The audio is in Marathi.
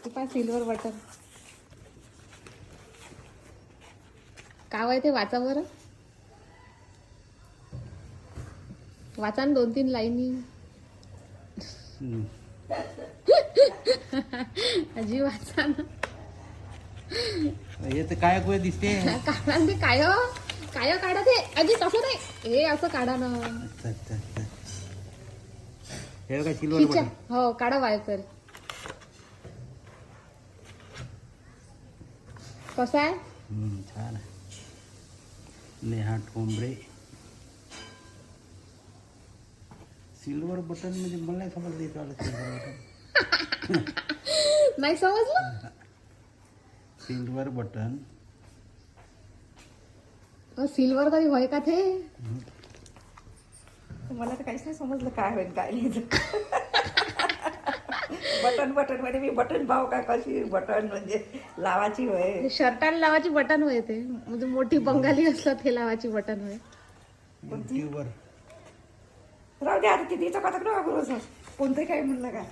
ते पाय सिल्वर बटन काय आहे ते वाचा बरं वाचा ना 2-3 लाईनी आजी वाचा ना हे तर काय कोय दिसते काढा ते काय काय काढा ते आजी तसं नाही हे असं काढा ना अच्छा अच्छा अच्छा हे काय सिल्वर खिचा बटन हो काढा वायकर कसा आहे छान आहे नेहा ठोंबरे सिल्वर बटन म्हणजे मला नाही समजलं इथं आलं सिल्वर बटन नाही समजलं सिल्वर बटन सिल्वर तरी होय का ते मला तर काहीच नाही समजलं काय होईल काय नाही बटन बटन मध्ये मी बटन भाव का कशी बटन म्हणजे लावाची होय शर्टाला लावायची बटन होय ते म्हणजे मोठी बंगाली असलं ते लावायची बटन होय युट्यूबवर राहू दे आता तिथं कथक नका करू कोणतंही काही म्हणलं का